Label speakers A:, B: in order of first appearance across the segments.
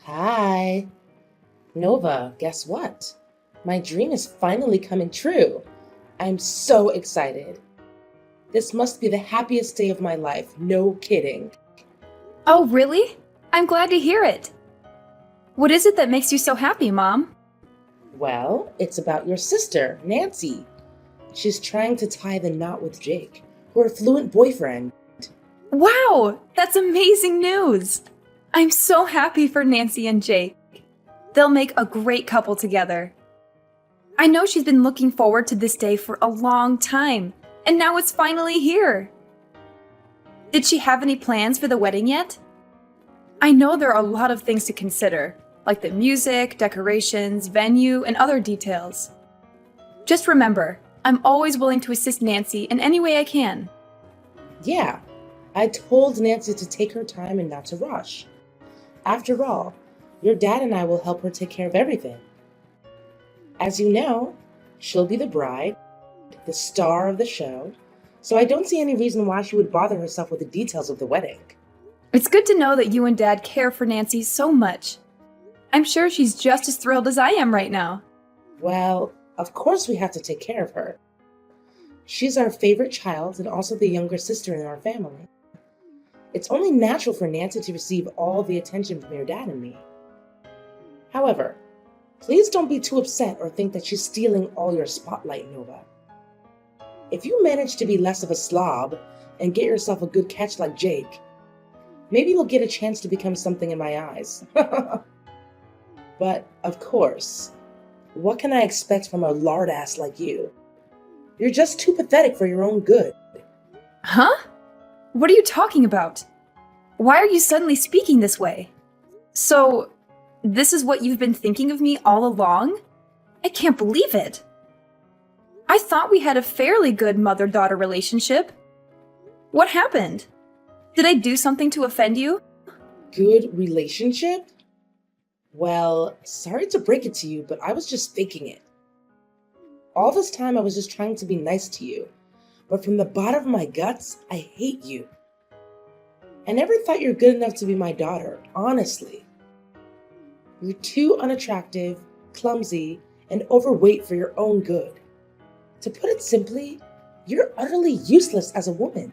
A: Hi. Nova, guess what? My dream is finally coming true. I'm so excited. This must be the happiest day of my life, no kidding.
B: Oh, really? I'm glad to hear it. What is it that makes you so happy, Mom?
A: Well, it's about your sister, Nancy. She's trying to tie the knot with Jake, her fluent boyfriend.
B: Wow, that's amazing news! I'm so happy for Nancy and Jake. They'll make a great couple together. I know she's been looking forward to this day for a long time, and now it's finally here. Did she have any plans for the wedding yet? I know there are a lot of things to consider, like the music, decorations, venue, and other details. Just remember, I'm always willing to assist Nancy in any way I can.
A: Yeah, I told Nancy to take her time and not to rush. After all, your dad and I will help her take care of everything. As you know, she'll be the bride, the star of the show, so I don't see any reason why she would bother herself with the details of the wedding.
B: It's good to know that you and Dad care for Nancy so much. I'm sure she's just as thrilled as I am right now.
A: Well, of course we have to take care of her. She's our favorite child and also the younger sister in our family. It's only natural for Nancy to receive all the attention from your dad and me. However, please don't be too upset or think that she's stealing all your spotlight, Nova. If you manage to be less of a slob and get yourself a good catch like Jake, maybe you'll get a chance to become something in my eyes. But, of course, what can I expect from a lard ass like you? You're just too pathetic for your own good.
B: Huh? What are you talking about? Why are you suddenly speaking this way? So, this is what you've been thinking of me all along? I can't believe it. I thought we had a fairly good mother-daughter relationship. What happened? Did I do something to offend you?
A: Good relationship? Well, sorry to break it to you, but I was just faking it. All this time I was just trying to be nice to you, but from the bottom of my guts, I hate you. I never thought you're good enough to be my daughter, honestly. You're too unattractive, clumsy, and overweight for your own good. To put it simply, you're utterly useless as a woman.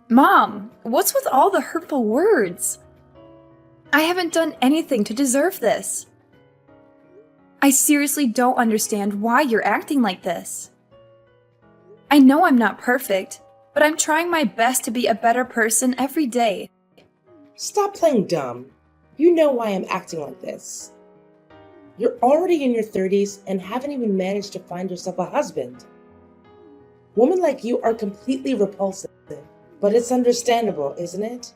B: Mom, what's with all the hurtful words? I haven't done anything to deserve this. I seriously don't understand why you're acting like this. I know I'm not perfect, but I'm trying my best to be a better person every day.
A: Stop playing dumb. You know why I'm acting like this. You're already in your 30s and haven't even managed to find yourself a husband. Women like you are completely repulsive, but it's understandable, isn't it?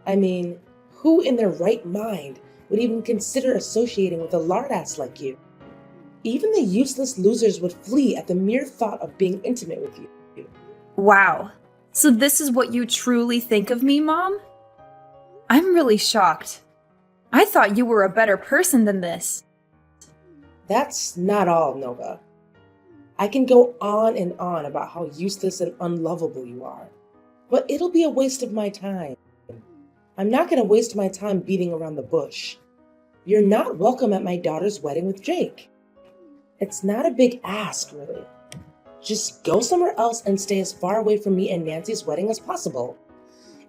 A: I mean, who in their right mind would even consider associating with a lardass like you? Even the useless losers would flee at the mere thought of being intimate with you.
B: Wow. So this is what you truly think of me, Mom? I'm really shocked. I thought you were a better person than this.
A: That's not all, Nova. I can go on and on about how useless and unlovable you are, but it'll be a waste of my time. I'm not going to waste my time beating around the bush. You're not welcome at my daughter's wedding with Jake. It's not a big ask, really. Just go somewhere else and stay as far away from me and Nancy's wedding as possible.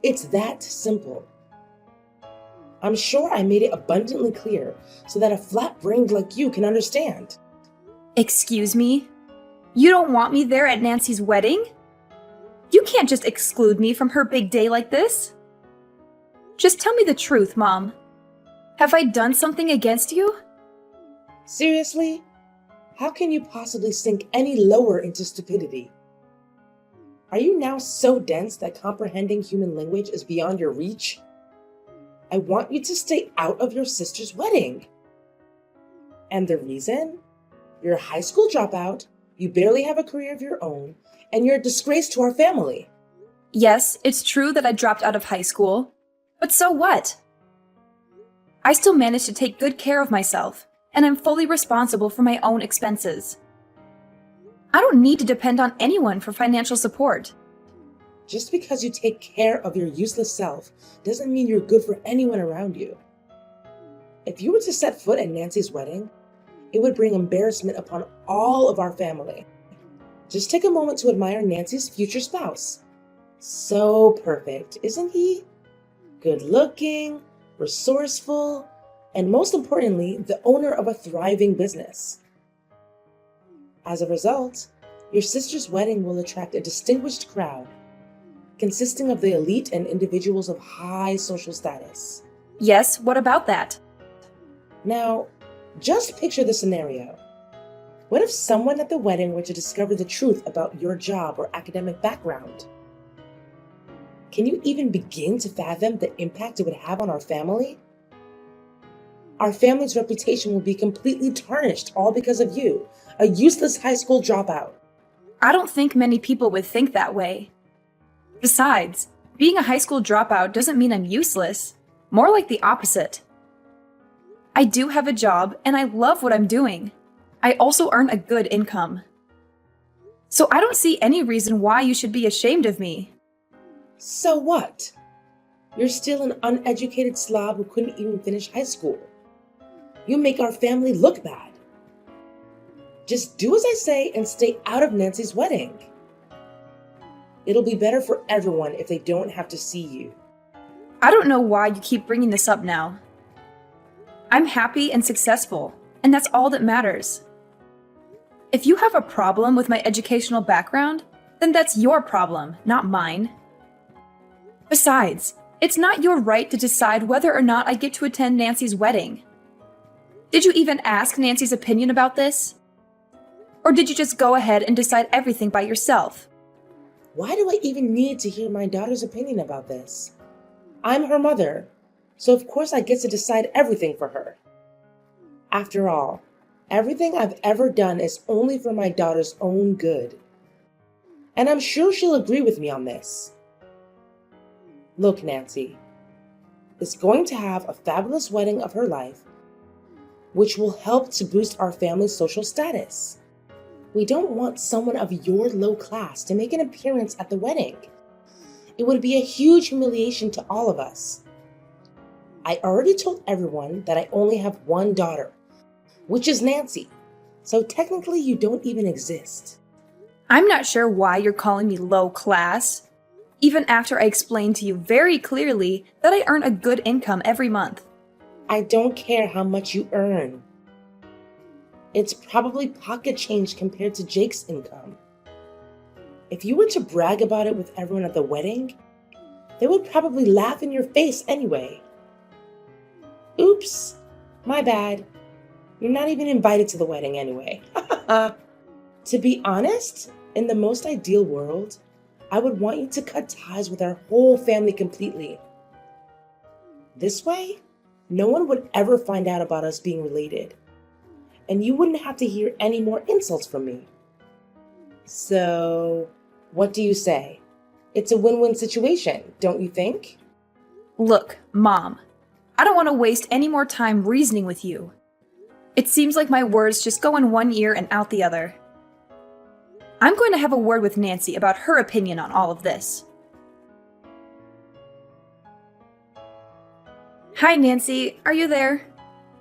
A: It's that simple. I'm sure I made it abundantly clear so that a flat-brained like you can understand.
B: Excuse me? You don't want me there at Nancy's wedding? You can't just exclude me from her big day like this. Just tell me the truth, Mom. Have I done something against you?
A: Seriously? How can you possibly sink any lower into stupidity? Are you now so dense that comprehending human language is beyond your reach? I want you to stay out of your sister's wedding. And the reason? You're a high school dropout, you barely have a career of your own, and you're a disgrace to our family.
B: Yes, it's true that I dropped out of high school. But so what? I still managed to take good care of myself, and I'm fully responsible for my own expenses. I don't need to depend on anyone for financial support.
A: Just because you take care of your useless self doesn't mean you're good for anyone around you. If you were to set foot at Nancy's wedding, it would bring embarrassment upon all of our family. Just take a moment to admire Nancy's future spouse. So perfect, isn't he? Good looking, resourceful, and most importantly, the owner of a thriving business. As a result, your sister's wedding will attract a distinguished crowd, consisting of the elite and individuals of high social status.
B: Yes, what about that?
A: Now, just picture the scenario. What if someone at the wedding were to discover the truth about your job or academic background? Can you even begin to fathom the impact it would have on our family? Our family's reputation will be completely tarnished, all because of you, a useless high school dropout.
B: I don't think many people would think that way. Besides, being a high school dropout doesn't mean I'm useless. More like the opposite. I do have a job, and I love what I'm doing. I also earn a good income. So I don't see any reason why you should be ashamed of me.
A: So what? You're still an uneducated slob who couldn't even finish high school. You make our family look bad. Just do as I say and stay out of Nancy's wedding. It'll be better for everyone if they don't have to see you.
B: I don't know why you keep bringing this up now. I'm happy and successful, and that's all that matters. If you have a problem with my educational background, then that's your problem, not mine. Besides, it's not your right to decide whether or not I get to attend Nancy's wedding. Did you even ask Nancy's opinion about this? Or did you just go ahead and decide everything by yourself?
A: Why do I even need to hear my daughter's opinion about this? I'm her mother, so of course I get to decide everything for her. After all, everything I've ever done is only for my daughter's own good. And I'm sure she'll agree with me on this. Look, Nancy is going to have a fabulous wedding of her life, which will help to boost our family's social status. We don't want someone of your low class to make an appearance at the wedding. It would be a huge humiliation to all of us. I already told everyone that I only have one daughter, which is Nancy, so technically you don't even exist.
B: I'm not sure why you're calling me low class, even after I explained to you very clearly that I earn a good income every month.
A: I don't care how much you earn. It's probably pocket change compared to Jake's income. If you were to brag about it with everyone at the wedding, they would probably laugh in your face anyway. Oops, my bad. You're not even invited to the wedding anyway. To be honest, in the most ideal world, I would want you to cut ties with our whole family completely. This way, no one would ever find out about us being related, and you wouldn't have to hear any more insults from me. So, what do you say? It's a win-win situation, don't you think?
B: Look, Mom, I don't want to waste any more time reasoning with you. It seems like my words just go in one ear and out the other. I'm going to have a word with Nancy about her opinion on all of this. Hi, Nancy. Are you there?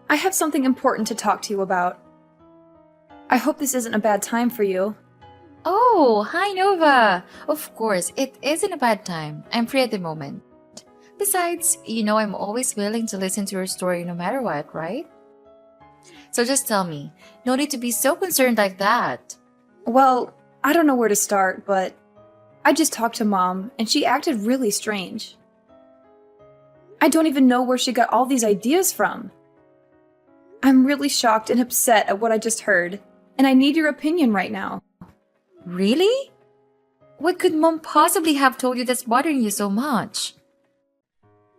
B: I have something important to talk to you about. I hope this isn't a bad time for you.
C: Oh, hi Nova! Of course, it isn't a bad time. I'm free at the moment. Besides, you know I'm always willing to listen to your story no matter what, right? So just tell me, no need to be so concerned like that.
B: Well, I don't know where to start, but I just talked to Mom, and she acted really strange. I don't even know where she got all these ideas from. I'm really shocked and upset at what I just heard, and I need your opinion right now.
C: Really? What could Mom possibly have told you that's bothering you so much?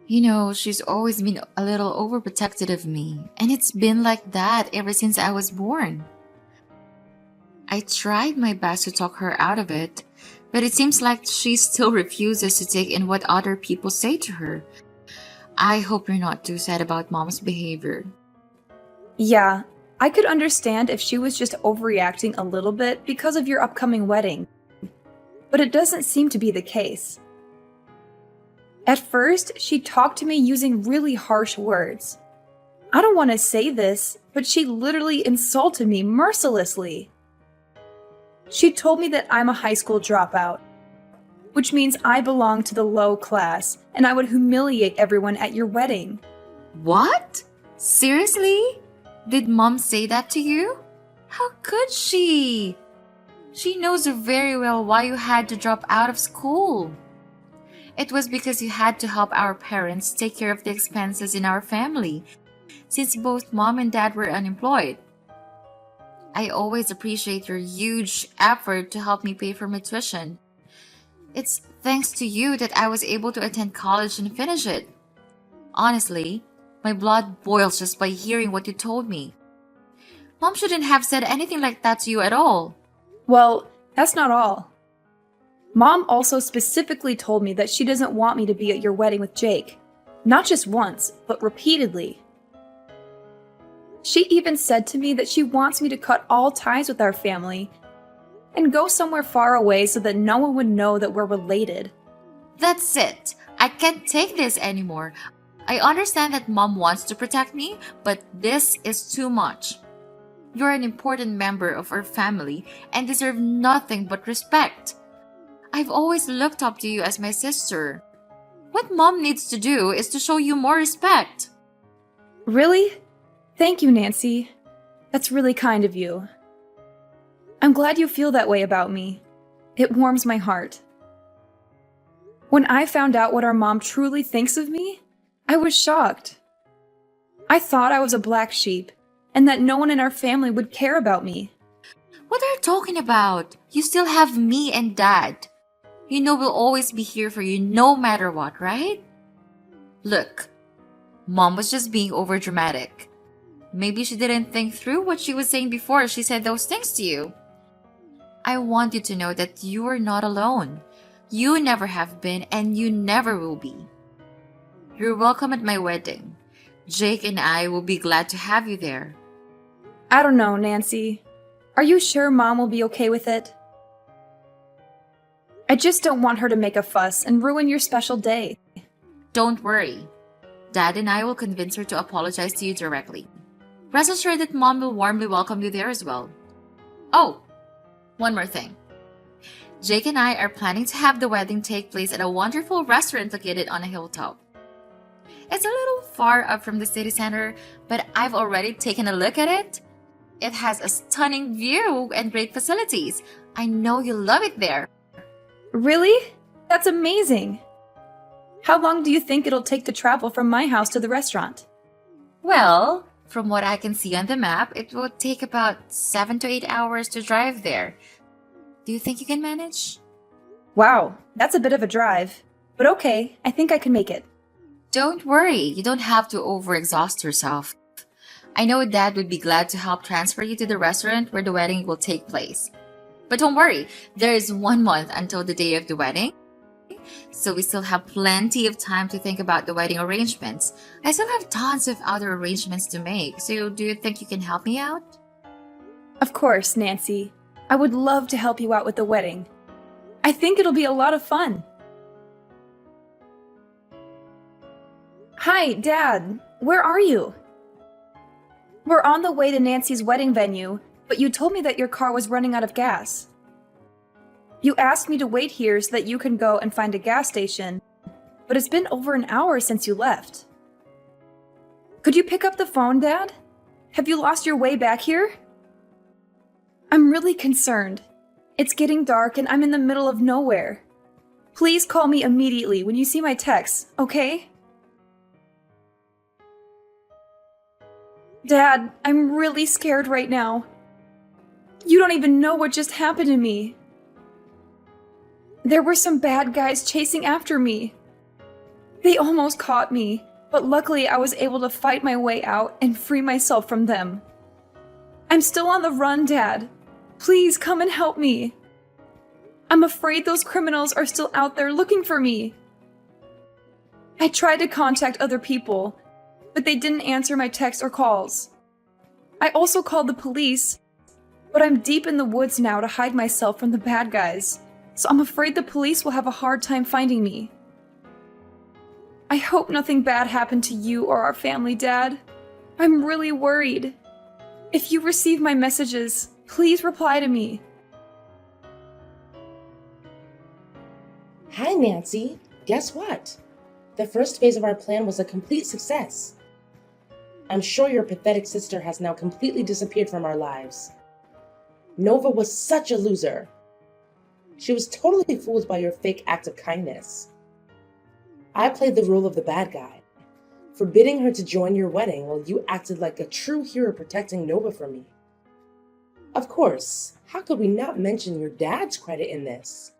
C: You know, she's always been a little overprotective of me, and it's been like that ever since I was born. I tried my best to talk her out of it, but it seems like she still refuses to take in what other people say to her. I hope you're not too sad about Mom's behavior.
B: Yeah, I could understand if she was just overreacting a little bit because of your upcoming wedding, but it doesn't seem to be the case. At first, she talked to me using really harsh words. I don't want to say this, but she literally insulted me mercilessly. She told me that I'm a high school dropout, which means I belong to the low class and I would humiliate everyone at your wedding.
C: What? Seriously? Did Mom say that to you? How could she? She knows very well why you had to drop out of school. It was because you had to help our parents take care of the expenses in our family, since both Mom and Dad were unemployed. I always appreciate your huge effort to help me pay for my tuition. It's thanks to you that I was able to attend college and finish it. Honestly, my blood boils just by hearing what you told me. Mom shouldn't have said anything like that to you at all.
B: Well, that's not all. Mom also specifically told me that she doesn't want me to be at your wedding with Jake. Not just once, but repeatedly. She even said to me that she wants me to cut all ties with our family and go somewhere far away so that no one would know that we're related.
C: That's it. I can't take this anymore. I understand that Mom wants to protect me, but this is too much. You're an important member of our family and deserve nothing but respect. I've always looked up to you as my sister. What Mom needs to do is to show you more respect.
B: Really? Thank you, Nancy. That's really kind of you. I'm glad you feel that way about me. It warms my heart. When I found out what our mom truly thinks of me, I was shocked. I thought I was a black sheep and that no one in our family would care about me.
C: What are you talking about? You still have me and Dad. You know we'll always be here for you no matter what, right? Look, Mom was just being overdramatic. Maybe she didn't think through what she was saying before she said those things to you. I want you to know that you are not alone. You never have been and you never will be. You're welcome at my wedding. Jake and I will be glad to have you there.
B: I don't know, Nancy. Are you sure Mom will be okay with it? I just don't want her to make a fuss and ruin your special day.
C: Don't worry. Dad and I will convince her to apologize to you directly. Rest assured that Mom will warmly welcome you there as well. Oh, one more thing. Jake and I are planning to have the wedding take place at a wonderful restaurant located on a hilltop. It's a little far up from the city center, but I've already taken a look at it. It has a stunning view and great facilities. I know you'll love it there.
B: Really? That's amazing. How long do you think it'll take to travel from my house to the restaurant?
C: Well, from what I can see on the map, it will take about 7 to 8 hours to drive there. Do you think you can manage?
B: Wow, that's a bit of a drive. But okay, I think I can make it.
C: Don't worry, you don't have to overexhaust yourself. I know Dad would be glad to help transfer you to the restaurant where the wedding will take place. But don't worry, there is 1 month until the day of the wedding, so we still have plenty of time to think about the wedding arrangements. I still have tons of other arrangements to make, so do you think you can help me out?
B: Of course, Nancy. I would love to help you out with the wedding. I think it'll be a lot of fun. Hi, Dad. Where are you? We're on the way to Nancy's wedding venue, but you told me that your car was running out of gas. You asked me to wait here so that you can go and find a gas station, but it's been over an hour since you left. Could you pick up the phone, Dad? Have you lost your way back here? I'm really concerned. It's getting dark and I'm in the middle of nowhere. Please call me immediately when you see my texts, okay? Dad, I'm really scared right now. You don't even know what just happened to me. There were some bad guys chasing after me. They almost caught me, but luckily I was able to fight my way out and free myself from them. I'm still on the run, Dad. Please come and help me. I'm afraid those criminals are still out there looking for me. I tried to contact other people, but they didn't answer my texts or calls. I also called the police, but I'm deep in the woods now to hide myself from the bad guys, so I'm afraid the police will have a hard time finding me. I hope nothing bad happened to you or our family, Dad. I'm really worried. If you receive my messages, please reply to me.
A: Hi, Nancy. Guess what? The first phase of our plan was a complete success. I'm sure your pathetic sister has now completely disappeared from our lives. Nova was such a loser. She was totally fooled by your fake act of kindness. I played the role of the bad guy, forbidding her to join your wedding while you acted like a true hero protecting Nova from me. Of course, how could we not mention your dad's credit in this?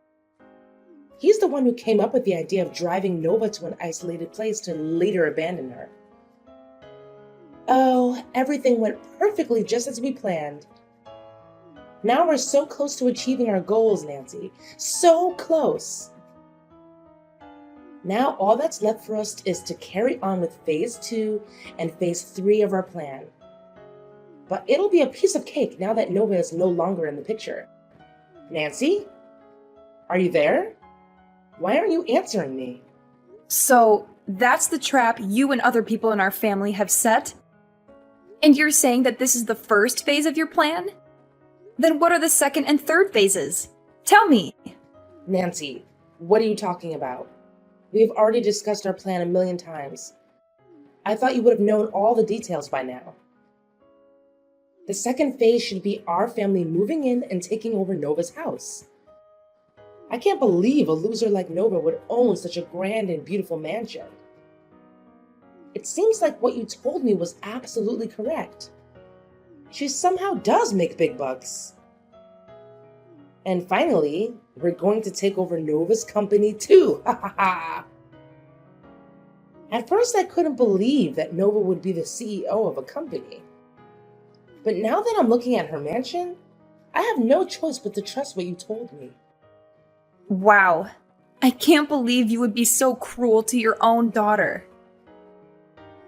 A: He's the one who came up with the idea of driving Nova to an isolated place to later abandon her. Oh, everything went perfectly just as we planned. Now we're so close to achieving our goals, Nancy. So close. Now all that's left for us is to carry on with phase 2 and phase 3 of our plan. But it'll be a piece of cake now that Nova is no longer in the picture. Nancy? Are you there? Why aren't you answering me?
B: So, that's the trap you and other people in our family have set? And you're saying that this is the first phase of your plan? Then what are the second and third phases? Tell me.
A: Nancy, what are you talking about? We've already discussed our plan a million times. I thought you would have known all the details by now. The second phase should be our family moving in and taking over Nova's house. I can't believe a loser like Nova would own such a grand and beautiful mansion. It seems like what you told me was absolutely correct. She somehow does make big bucks. And finally, we're going to take over Nova's company too. Ha ha ha. At first, I couldn't believe that Nova would be the CEO of a company. But now that I'm looking at her mansion, I have no choice but to trust what you told me.
B: Wow. I can't believe you would be so cruel to your own daughter.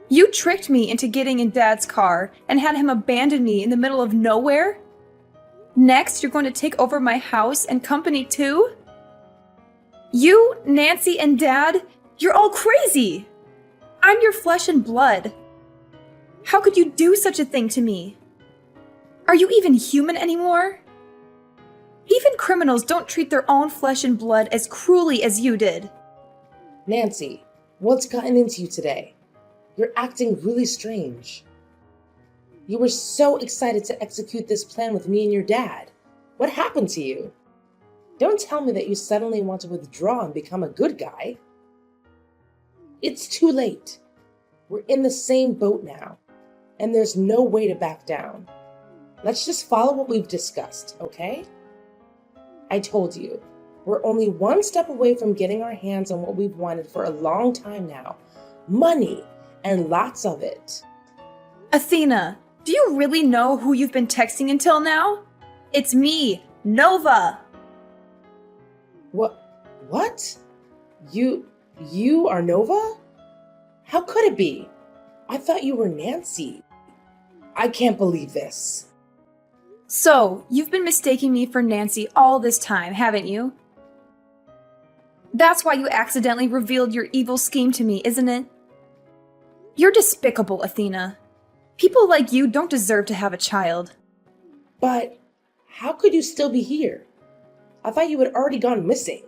B: You tricked me into getting in Dad's car and had him abandon me in the middle of nowhere? Next, you're going to take over my house and company too? You, Nancy, and Dad, you're all crazy! I'm your flesh and blood. How could you do such a thing to me? Are you even human anymore? Even criminals don't treat their own flesh and blood as cruelly as you did.
A: Nancy, what's gotten into you today? You're acting really strange. You were so excited to execute this plan with me and your dad. What happened to you? Don't tell me that you suddenly want to withdraw and become a good guy. It's too late. We're in the same boat now, and there's no way to back down. Let's just follow what we've discussed, okay? I told you, we're only one step away from getting our hands on what we've wanted for a long time now. Money, and lots of it.
B: Athena, do you really know who you've been texting until now? It's me, Nova.
A: What? You are Nova? How could it be? I thought you were Nancy. I can't believe this.
B: So, you've been mistaking me for Nancy all this time, haven't you? That's why you accidentally revealed your evil scheme to me, isn't it? You're despicable, Athena. People like you don't deserve to have a child.
A: But how could you still be here? I thought you had already gone missing.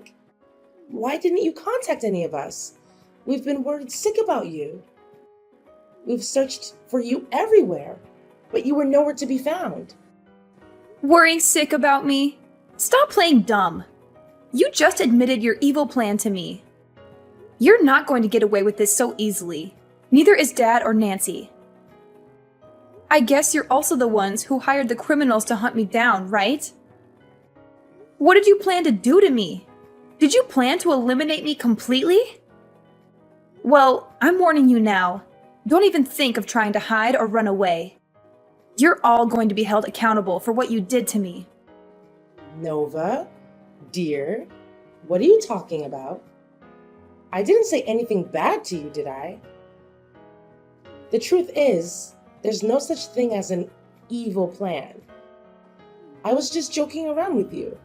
A: Why didn't you contact any of us? We've been worried sick about you. We've searched for you everywhere, but you were nowhere to be found.
B: Worrying sick about me? Stop playing dumb. You just admitted your evil plan to me. You're not going to get away with this so easily. Neither is Dad or Nancy. I guess you're also the ones who hired the criminals to hunt me down, right? What did you plan to do to me? Did you plan to eliminate me completely? Well, I'm warning you now. Don't even think of trying to hide or run away. You're all going to be held accountable for what you did to me.
A: Nova, dear, what are you talking about? I didn't say anything bad to you, did I? The truth is, there's no such thing as an evil plan. I was just joking around with you.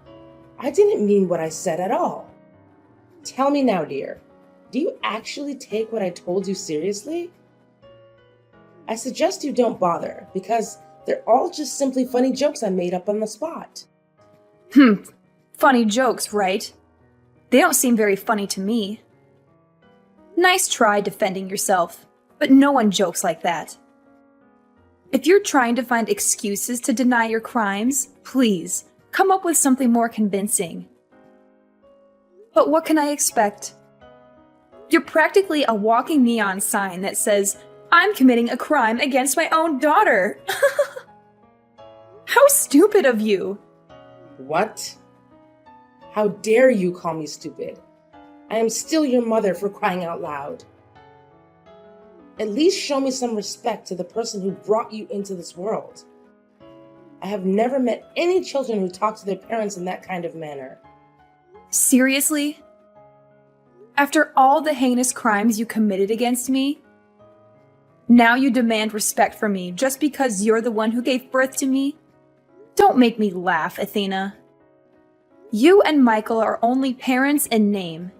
A: I didn't mean what I said at all. Tell me now, dear, do you actually take what I told you seriously? I suggest you don't bother, because they're all just simply funny jokes I made up on the spot.
B: Funny jokes, right? They don't seem very funny to me. Nice try defending yourself, but no one jokes like that. If you're trying to find excuses to deny your crimes, please, come up with something more convincing. But what can I expect? You're practically a walking neon sign that says, "I'm committing a crime against my own daughter." How stupid of you!
A: What? How dare you call me stupid? I am still your mother, for crying out loud. At least show me some respect to the person who brought you into this world. I have never met any children who talk to their parents in that kind of manner.
B: Seriously? After all the heinous crimes you committed against me? Now you demand respect from me just because you're the one who gave birth to me? Don't make me laugh, Athena. You and Michael are only parents in name.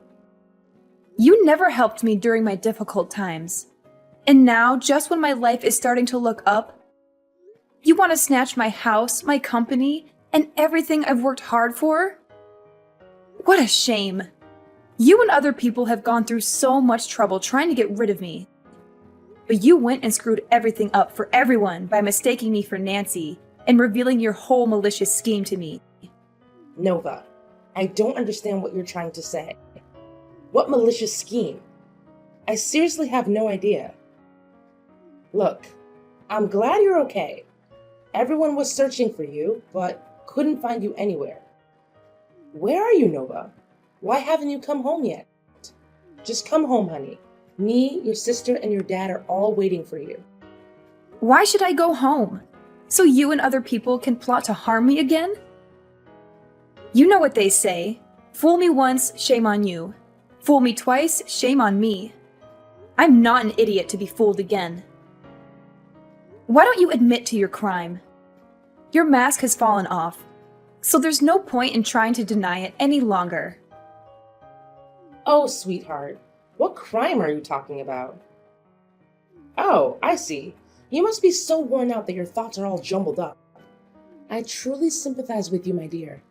B: You never helped me during my difficult times. And now, just when my life is starting to look up, you want to snatch my house, my company, and everything I've worked hard for? What a shame. You and other people have gone through so much trouble trying to get rid of me. But you went and screwed everything up for everyone by mistaking me for Nancy and revealing your whole malicious scheme to me.
A: Nova, I don't understand what you're trying to say. What malicious scheme? I seriously have no idea. Look, I'm glad you're okay. Everyone was searching for you, but couldn't find you anywhere. Where are you, Nova? Why haven't you come home yet? Just come home, honey. Me, your sister, and your dad are all waiting for you.
B: Why should I go home? So you and other people can plot to harm me again? You know what they say. Fool me once, shame on you. Fool me twice, shame on me. I'm not an idiot to be fooled again. Why don't you admit to your crime? Your mask has fallen off, so there's no point in trying to deny it any longer.
A: Oh, sweetheart, what crime are you talking about? Oh, I see. You must be so worn out that your thoughts are all jumbled up. I truly sympathize with you, my dear.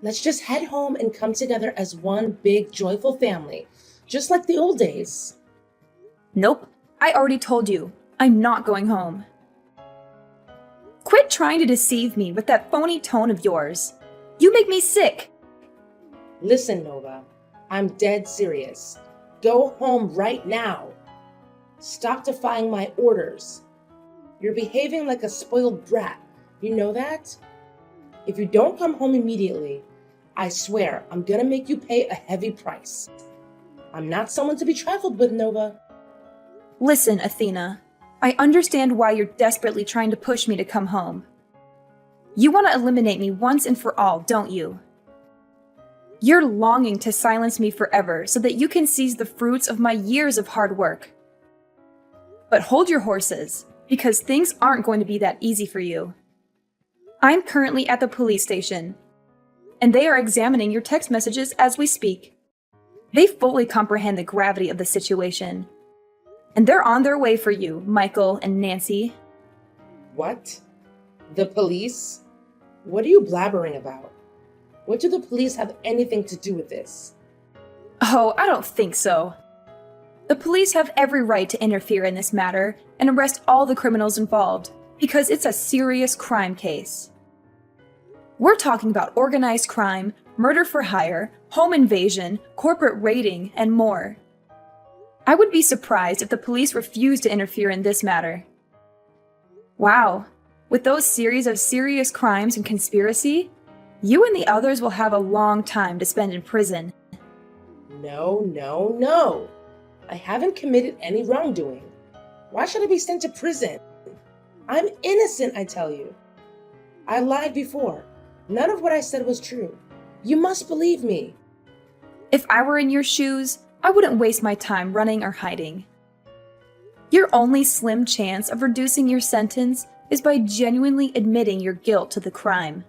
A: Let's just head home and come together as one big, joyful family, just like the old days.
B: Nope, I already told you. I'm not going home. Quit trying to deceive me with that phony tone of yours. You make me sick.
A: Listen, Nova, I'm dead serious. Go home right now. Stop defying my orders. You're behaving like a spoiled brat. You know that? If you don't come home immediately, I swear I'm gonna make you pay a heavy price. I'm not someone to be trifled with, Nova.
B: Listen, Athena. I understand why you're desperately trying to push me to come home. You want to eliminate me once and for all, don't you? You're longing to silence me forever so that you can seize the fruits of my years of hard work. But hold your horses, because things aren't going to be that easy for you. I'm currently at the police station, and they are examining your text messages as we speak. They fully comprehend the gravity of the situation. And they're on their way for you, Michael and Nancy.
A: What? The police? What are you blabbering about? What do the police have anything to do with this?
B: Oh, I don't think so. The police have every right to interfere in this matter and arrest all the criminals involved, because it's a serious crime case. We're talking about organized crime, murder for hire, home invasion, corporate raiding, and more. I would be surprised if the police refused to interfere in this matter. Wow, with those series of serious crimes and conspiracy, you and the others will have a long time to spend in prison.
A: No. I haven't committed any wrongdoing. Why should I be sent to prison? I'm innocent, I tell you. I lied before. None of what I said was true. You must believe me.
B: If I were in your shoes, I wouldn't waste my time running or hiding. Your only slim chance of reducing your sentence is by genuinely admitting your guilt to the crime.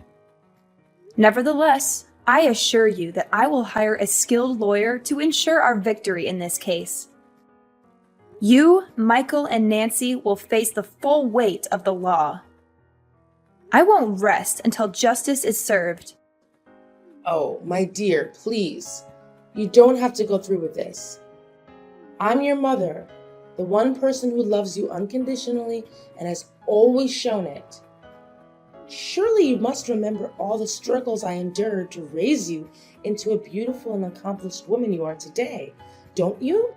B: Nevertheless, I assure you that I will hire a skilled lawyer to ensure our victory in this case. You, Michael, and Nancy will face the full weight of the law. I won't rest until justice is served.
A: Oh, my dear, please. You don't have to go through with this. I'm your mother, the one person who loves you unconditionally and has always shown it. Surely you must remember all the struggles I endured to raise you into a beautiful and accomplished woman you are today, don't you?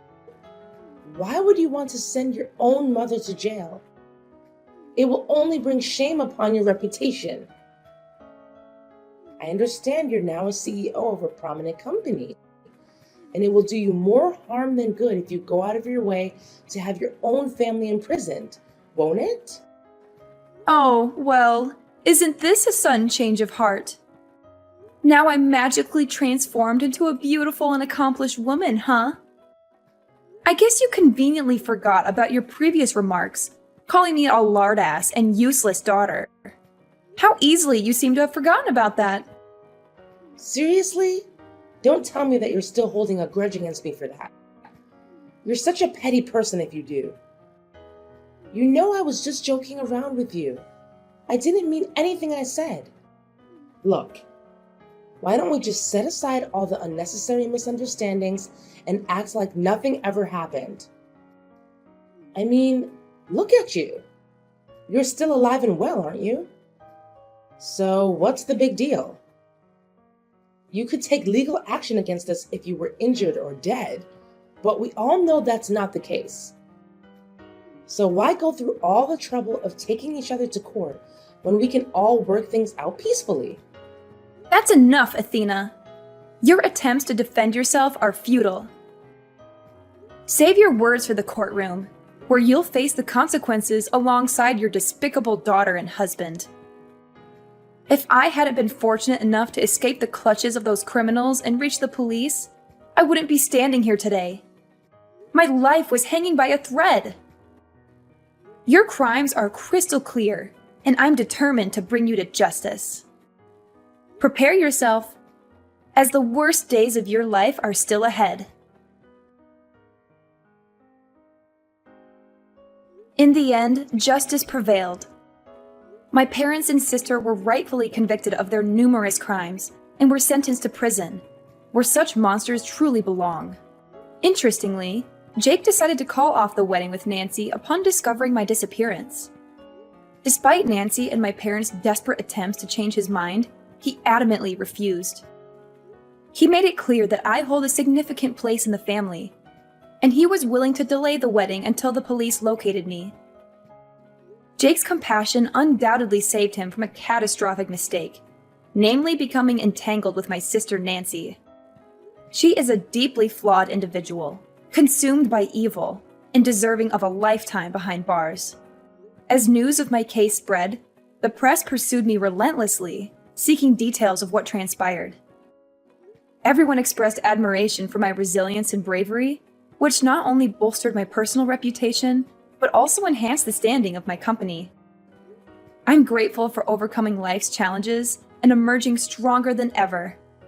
A: Why would you want to send your own mother to jail? It will only bring shame upon your reputation. I understand you're now a CEO of a prominent company, and it will do you more harm than good if you go out of your way to have your own family imprisoned, won't it?
B: Oh, well, isn't this a sudden change of heart? Now I'm magically transformed into a beautiful and accomplished woman, huh? I guess you conveniently forgot about your previous remarks, calling me a lardass and useless daughter. How easily you seem to have forgotten about that.
A: Seriously? Don't tell me that you're still holding a grudge against me for that. You're such a petty person if you do. You know I was just joking around with you. I didn't mean anything I said. Look, why don't we just set aside all the unnecessary misunderstandings and act like nothing ever happened? I mean, look at you. You're still alive and well, aren't you? So what's the big deal? You could take legal action against us if you were injured or dead, but we all know that's not the case. So why go through all the trouble of taking each other to court when we can all work things out peacefully?
B: That's enough, Athena. Your attempts to defend yourself are futile. Save your words for the courtroom, where you'll face the consequences alongside your despicable daughter and husband. If I hadn't been fortunate enough to escape the clutches of those criminals and reach the police, I wouldn't be standing here today. My life was hanging by a thread. Your crimes are crystal clear, and I'm determined to bring you to justice. Prepare yourself, as the worst days of your life are still ahead. In the end, justice prevailed. My parents and sister were rightfully convicted of their numerous crimes and were sentenced to prison, where such monsters truly belong. Interestingly, Jake decided to call off the wedding with Nancy upon discovering my disappearance. Despite Nancy and my parents' desperate attempts to change his mind, he adamantly refused. He made it clear that I hold a significant place in the family, and he was willing to delay the wedding until the police located me. Jake's compassion undoubtedly saved him from a catastrophic mistake, namely becoming entangled with my sister Nancy. She is a deeply flawed individual, consumed by evil, and deserving of a lifetime behind bars. As news of my case spread, the press pursued me relentlessly, seeking details of what transpired. Everyone expressed admiration for my resilience and bravery, which not only bolstered my personal reputation, but also enhanced the standing of my company. I'm grateful for overcoming life's challenges and emerging stronger than ever.